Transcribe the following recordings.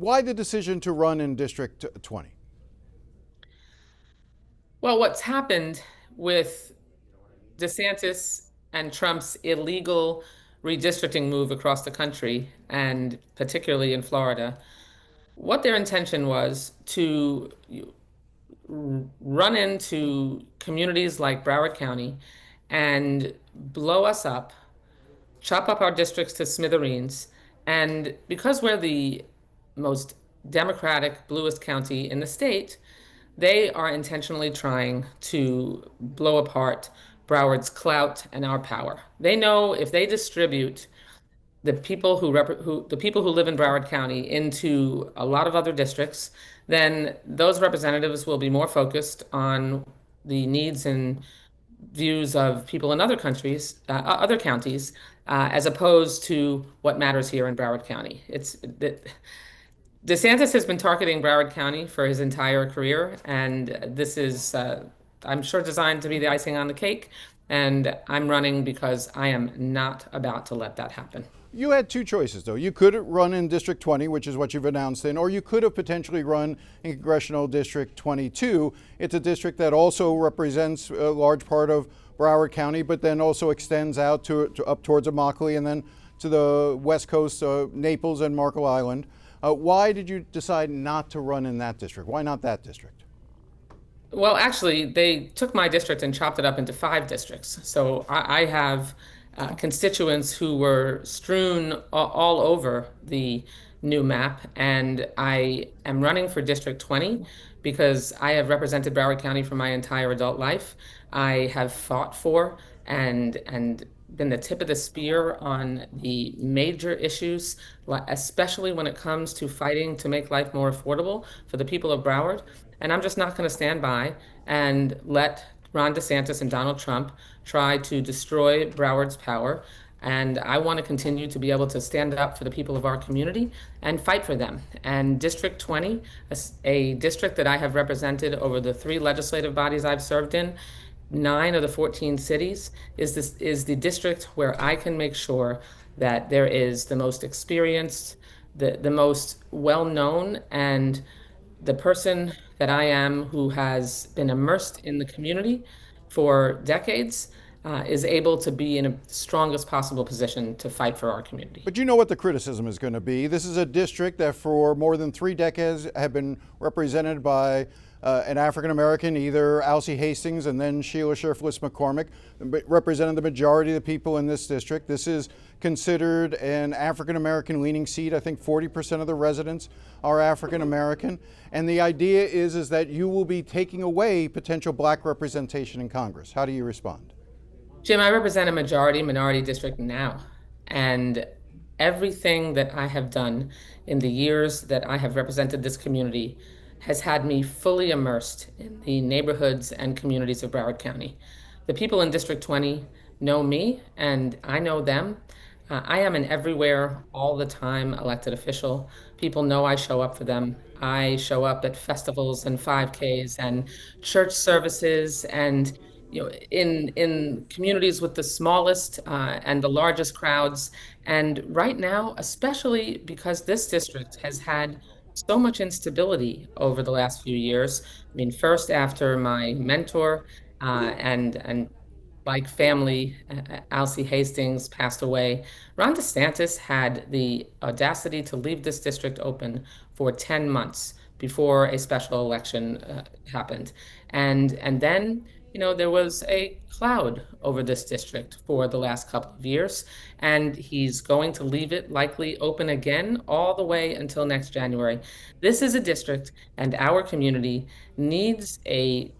Why the decision to run in District 20? Well, what's happened with DeSantis and Trump's illegal redistricting move across the country, and particularly in Florida, what their intention was to run into communities like Broward County and blow us up, chop up our districts to smithereens. And because we're the most Democratic, bluest county in the state, they are intentionally trying to blow apart Broward's clout and our power. They know if they distribute the people who live in Broward County into a lot of other districts, then those representatives will be more focused on the needs and views of people in other countries, other counties, as opposed to what matters here in Broward County. It's that DeSantis has been targeting Broward County for his entire career, and this is, I'm sure, designed to be the icing on the cake. And I'm running because I am not about to let that happen. You had two choices, though. You could run in District 20, which is what you've announced in, or you could have potentially run in Congressional District 22. It's a district that also represents a large part of Broward County, but then also extends out to up towards Immokalee and then to the west coast, Naples and Marco Island. Why did you decide not to run in that district? Why not that district? Well, actually, they took my district and chopped it up into five districts. So I have constituents who were strewn all over the new map, and I am running for District 20 because I have represented Broward County for my entire adult life. I have fought for and been the tip of the spear on the major issues, especially when it comes to fighting to make life more affordable for the people of Broward. And I'm just not going to stand by and let Ron DeSantis and Donald Trump try to destroy Broward's power. And I want to continue to be able to stand up for the people of our community and fight for them. And District 20, a district that I have represented over the three legislative bodies I've served in, 9 of the 14 cities, is the district where I can make sure that there is the most experienced, the most well-known, and the person that I am who has been immersed in the community for decades is able to be in a strongest possible position to fight for our community. But you know what the criticism is going to be. This is a district that for more than 3 decades have been represented by an African American, either Alcee Hastings and then Sheila Sherfless McCormick, represented the majority of the people in this district. This is considered an African American leaning seat. I think 40% of the residents are African American. And the idea is that you will be taking away potential black representation in Congress. How do you respond? Jim, I represent a majority minority district now. And everything that I have done in the years that I have represented this community has had me fully immersed in the neighborhoods and communities of Broward County. The people in District 20 know me and I know them. I am an everywhere, all the time elected official. People know I show up for them. I show up at festivals and 5Ks and church services and in communities with the smallest and the largest crowds. And right now, especially because this district has had so much instability over the last few years. I mean, first after my mentor and like family, Alcee Hastings passed away, Ron DeSantis had the audacity to leave this district open for 10 months before a special election happened. And then, there was a cloud over this district for the last couple of years, and he's going to leave it likely open again all the way until next January. This is a district, and our community needs an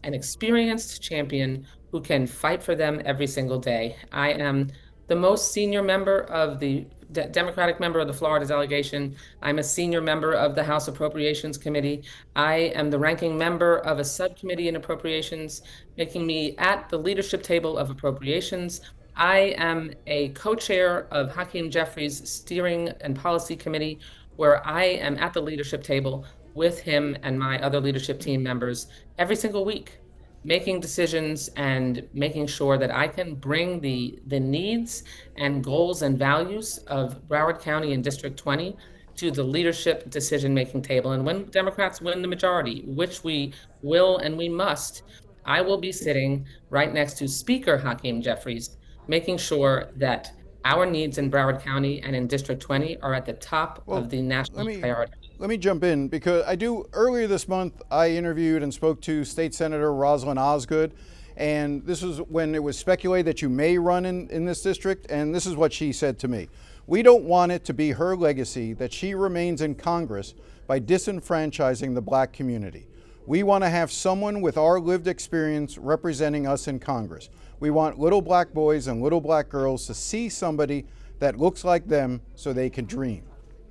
experienced champion who can fight for them every single day. I am the most senior member of the Democratic member of the Florida delegation. I'm a senior member of the House Appropriations Committee. I am the ranking member of a subcommittee in appropriations, making me at the leadership table of appropriations. I am a co-chair of Hakeem Jeffries' steering and policy committee, where I am at the leadership table with him and my other leadership team members every single week, making decisions and making sure that I can bring the needs and goals and values of Broward County and District 20 to the leadership decision-making table. And when Democrats win the majority, which we will and we must, I will be sitting right next to Speaker Hakeem Jeffries, making sure that our needs in Broward County and in District 20 are at the top Well, of the let national me priority. let me jump in because I do. Earlier this month, I interviewed and spoke to State Senator Rosalynn Osgood, and this was when it was speculated that you may run in this district, and this is what she said to me. We don't want it to be her legacy that she remains in Congress by disenfranchising the black community. We want to have someone with our lived experience representing us in Congress. We want little black boys and little black girls to see somebody that looks like them so they can dream.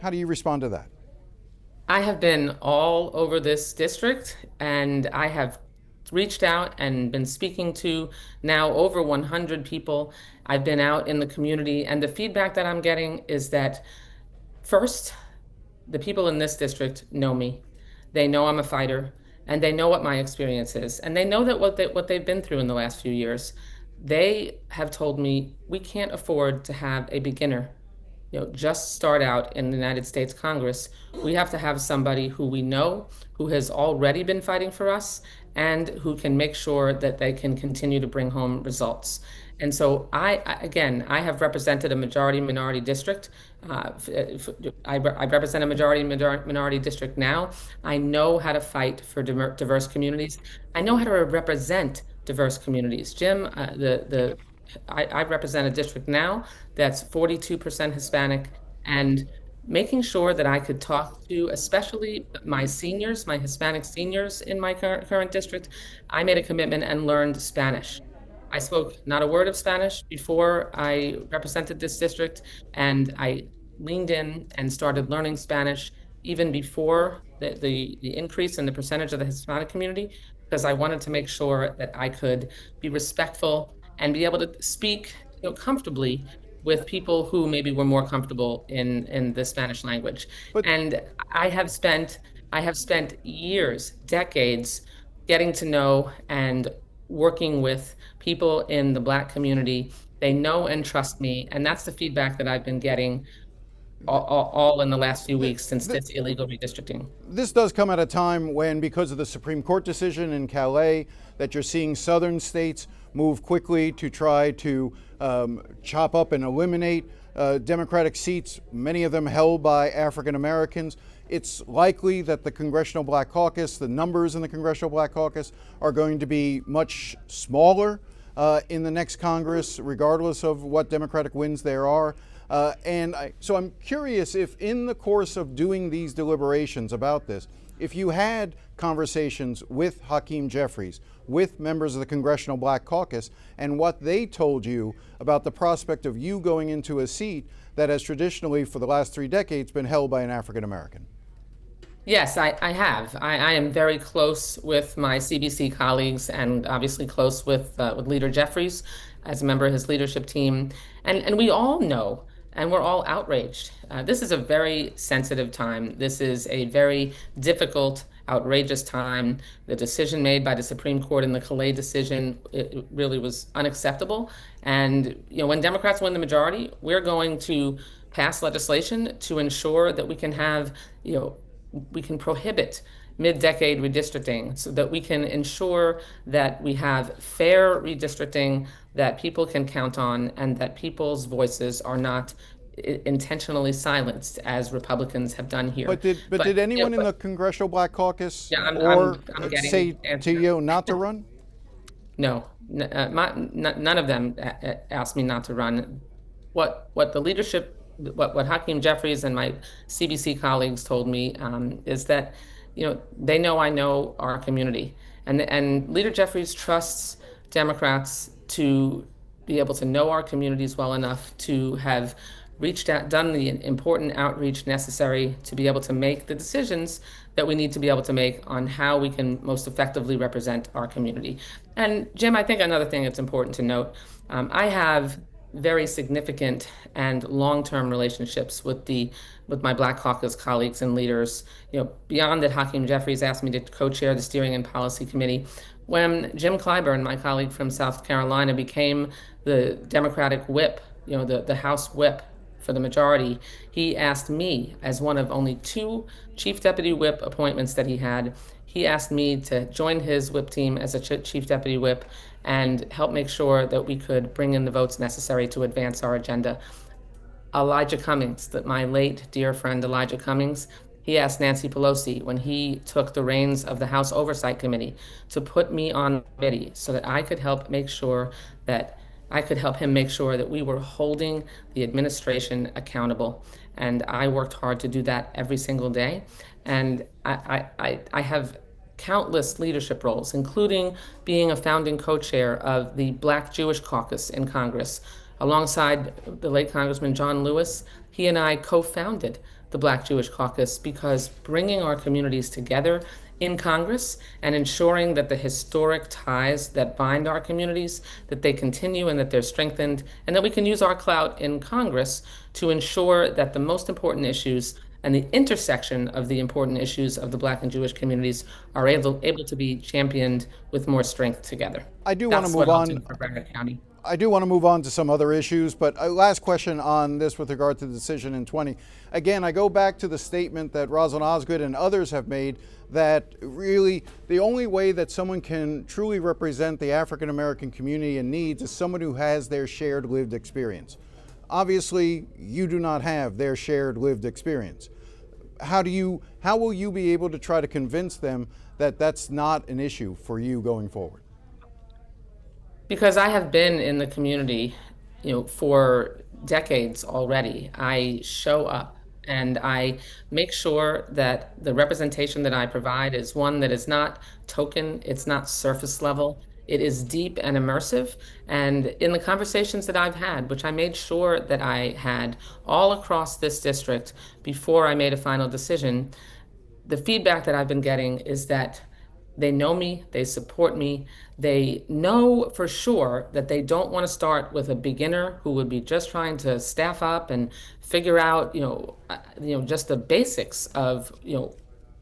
How do you respond to that? I have been all over this district and I have reached out and been speaking to now over 100 people. I've been out in the community, and the feedback that I'm getting is that first, the people in this district know me. They know I'm a fighter, and they know what my experience is, and they know that what they've been through in the last few years. They have told me we can't afford to have a beginner, just start out in the United States Congress. We have to have somebody who we know, who has already been fighting for us, and who can make sure that they can continue to bring home results. And so again, I have represented a majority minority district. I represent a minority district now. I know how to fight for diverse communities. I know how to represent diverse communities. Jim, I represent a district now that's 42% Hispanic, and making sure that I could talk to, especially my seniors, my Hispanic seniors in my current district, I made a commitment and learned Spanish. I spoke not a word of Spanish before I represented this district, and I leaned in and started learning Spanish even before the increase in the percentage of the Hispanic community, because I wanted to make sure that I could be respectful and be able to speak, comfortably with people who maybe were more comfortable in the Spanish language. But And I have spent years, decades, getting to know and working with people in the Black community. They know and trust me, and that's the feedback that I've been getting all in the last few th- weeks since th- this illegal redistricting. this does come at a time when, because of the Supreme Court decision in Calais, that you're seeing southern states move quickly to try to chop up and eliminate Democratic seats, many of them held by African Americans. It's likely that the Congressional Black Caucus, the numbers in the Congressional Black Caucus, are going to be much smaller in the next Congress, regardless of what Democratic wins there are. So I'm curious if in the course of doing these deliberations about this, if you had conversations with Hakeem Jeffries, with members of the Congressional Black Caucus, and what they told you about the prospect of you going into a seat that has traditionally, for the last 3 decades, been held by an African American. Yes, I have. I am very close with my CBC colleagues, and obviously close with Leader Jeffries as a member of his leadership team. And we all know, and we're all outraged. This is a very sensitive time. This is a very difficult, outrageous time. The decision made by the Supreme Court in the Calais decision, it really was unacceptable. And when Democrats win the majority, we're going to pass legislation to ensure that we can have, we can prohibit mid-decade redistricting so that we can ensure that we have fair redistricting that people can count on, and that people's voices are not intentionally silenced as Republicans have done here. But did anyone in the Congressional Black Caucus Yeah, I'm getting say to answer. you not to run? No, none of them asked me not to run. What the leadership, what Hakeem Jeffries and my CBC colleagues told me is that, they know I know our community, and Leader Jeffries trusts Democrats to be able to know our communities well enough to have reached out, done the important outreach necessary to be able to make the decisions that we need to be able to make on how we can most effectively represent our community. And Jim, I think another thing that's important to note, I have very significant and long-term relationships with my Black Caucus colleagues and leaders. Beyond that, Hakeem Jeffries asked me to co-chair the Steering and Policy Committee. When Jim Clyburn, my colleague from South Carolina, became the Democratic whip, the House whip for the majority, he asked me, as one of only two chief deputy whip appointments that he had, he asked me to join his whip team as a chief deputy whip and help make sure that we could bring in the votes necessary to advance our agenda. Elijah Cummings, that my late dear friend Elijah Cummings, he asked Nancy Pelosi when he took the reins of the House Oversight Committee to put me on the committee so that I could help make sure that I could help him make sure that we were holding the administration accountable. And I worked hard to do that every single day. And I have countless leadership roles, including being a founding co-chair of the Black Jewish Caucus in Congress. Alongside the late Congressman John Lewis, he and I co-founded the Black Jewish Caucus because bringing our communities together in Congress and ensuring that the historic ties that bind our communities, that they continue and that they're strengthened, and that we can use our clout in Congress to ensure that the most important issues and the intersection of the important issues of the Black and Jewish communities are able to be championed with more strength together. I do want to That's move what I'll on. do for Brevard County. I do want to move on to some other issues, but a last question on this with regard to the decision in 20. Again, I go back to the statement that Rosalind Osgood and others have made that really the only way that someone can truly represent the African American community in needs is someone who has their shared lived experience. Obviously, you do not have their shared lived experience. How will you be able to try to convince them that that's not an issue for you going forward? Because I have been in the community, for decades already. I show up and I make sure that the representation that I provide is one that is not token, it's not surface level. It is deep and immersive. And in the conversations that I've had, which I made sure that I had all across this district before I made a final decision, the feedback that I've been getting is that they know me, they support me, they know for sure that they don't want to start with a beginner who would be just trying to staff up and figure out, just the basics of,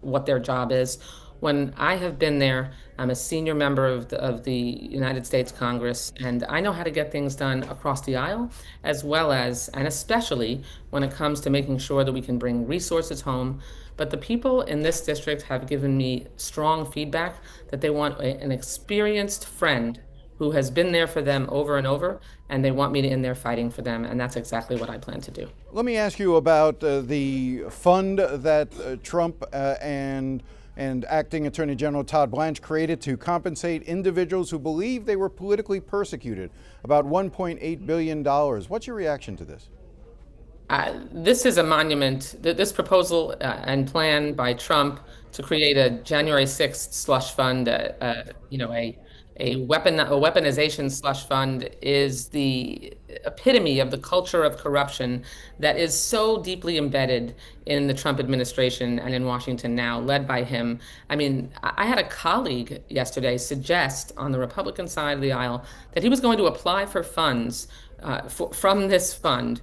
what their job is. When I have been there, I'm a senior member of the United States Congress, and I know how to get things done across the aisle, as well as, and especially when it comes to making sure that we can bring resources home. But the people in this district have given me strong feedback that they want an experienced friend who has been there for them over and over, and they want me to in there fighting for them, and that's exactly what I plan to do. Let me ask you about the fund that Trump and Acting Attorney General Todd Blanche created to compensate individuals who believe they were politically persecuted, about $1.8 billion. What's your reaction to this? This is a monument. This proposal and plan by Trump to create a January 6th slush fund, a weaponization slush fund, is the epitome of the culture of corruption that is so deeply embedded in the Trump administration and in Washington now, led by him. I mean, I had a colleague yesterday suggest on the Republican side of the aisle that he was going to apply for funds from this fund.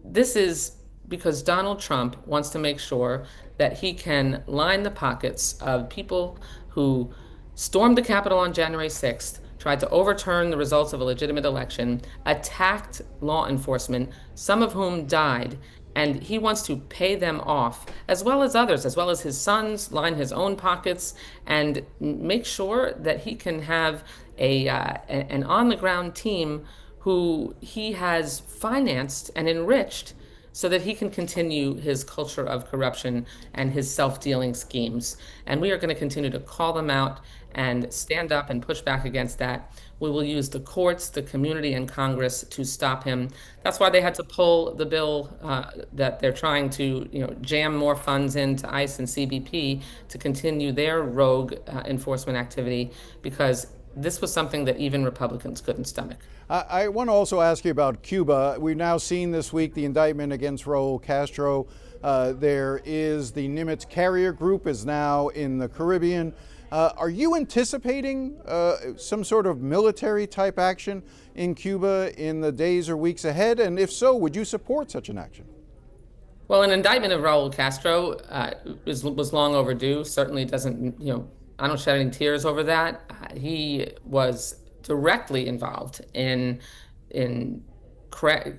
This is because Donald Trump wants to make sure that he can line the pockets of people who stormed the Capitol on January 6th, tried to overturn the results of a legitimate election, attacked law enforcement, some of whom died, and he wants to pay them off, as well as others, as well as his sons, line his own pockets, and make sure that he can have an on-the-ground team who he has financed and enriched so that he can continue his culture of corruption and his self-dealing schemes. And we are going to continue to call them out and stand up and push back against that. We will use the courts, the community, and Congress to stop him. That's why they had to pull the bill that they're trying to, jam more funds into ICE and CBP to continue their rogue enforcement activity, because this was something that even Republicans couldn't stomach. I want to also ask you about Cuba. We've now seen this week the indictment against Raul Castro. There is the Nimitz Carrier Group is now in the Caribbean. Are you anticipating some sort of military type action in Cuba in the days or weeks ahead? And if so, would you support such an action? Well, an indictment of Raul Castro was long overdue. Certainly doesn't, I don't shed any tears over that. He was directly involved in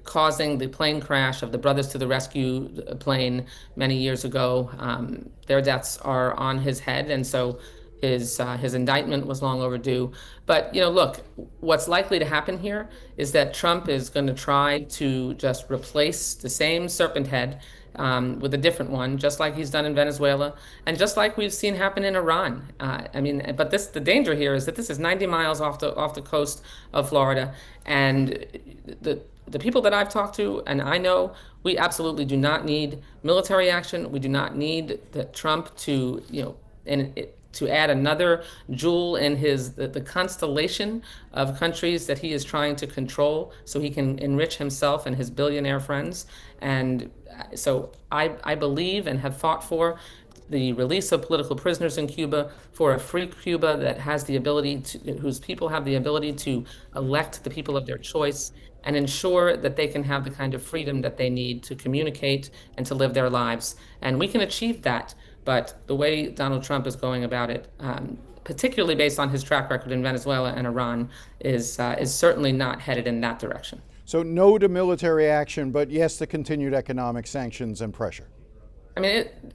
causing the plane crash of the Brothers to the Rescue plane many years ago. Their deaths are on his head, and so his indictment was long overdue. But look, what's likely to happen here is that Trump is going to try to just replace the same serpent head with a different one, just like he's done in Venezuela, and just like we've seen happen in Iran. But the danger here is that this is 90 miles off the coast of Florida, and the people that I've talked to, and I know, we absolutely do not need military action. We do not need Trump to to add another jewel in the constellation of countries that he is trying to control so he can enrich himself and his billionaire friends. And so I believe and have fought for the release of political prisoners in Cuba, for a free Cuba that has the ability whose people have the ability to elect the people of their choice and ensure that they can have the kind of freedom that they need to communicate and to live their lives. And we can achieve that. But the way Donald Trump is going about it, particularly based on his track record in Venezuela and Iran, is certainly not headed in that direction. So no to military action, but yes to continued economic sanctions and pressure.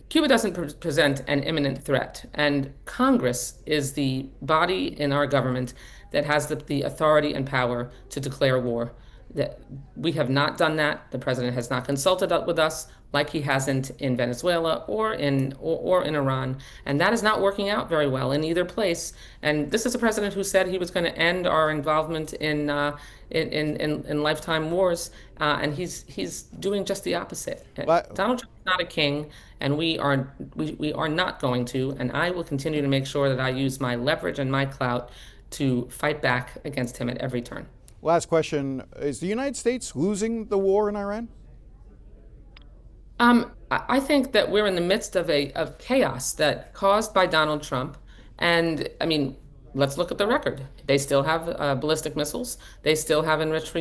Cuba doesn't present an imminent threat, and Congress is the body in our government that has the authority and power to declare war. That we have not done that. The president has not consulted with us, like he hasn't in Venezuela or in Iran, and that is not working out very well in either place. And this is a president who said he was going to end our involvement in lifetime wars, and he's doing just the opposite. Donald Trump is not a king, and we are not going to. And I will continue to make sure that I use my leverage and my clout to fight back against him at every turn. Last question. Is the United States losing the war in Iran? I think that we're in the midst of chaos that caused by Donald Trump. And let's look at the record. They still have ballistic missiles. They still have enriched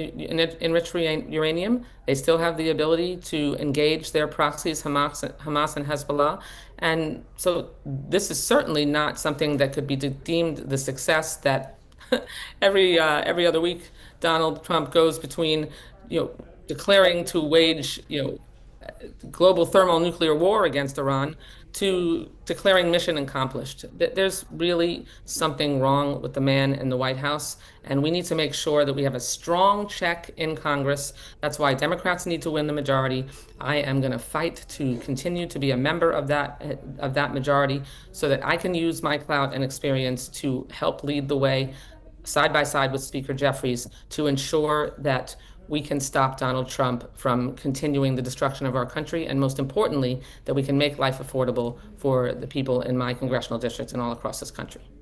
uranium. They still have the ability to engage their proxies, Hamas and Hezbollah. And so this is certainly not something that could be deemed the success that every other week Donald Trump goes between, declaring to wage, global thermonuclear war against Iran to declaring mission accomplished. There's really something wrong with the man in the White House, and we need to make sure that we have a strong check in Congress. That's why Democrats need to win the majority. I am going to fight to continue to be a member of that majority so that I can use my clout and experience to help lead the way side by side with Speaker Jeffries to ensure that we can stop Donald Trump from continuing the destruction of our country, and most importantly, that we can make life affordable for the people in my congressional districts and all across this country.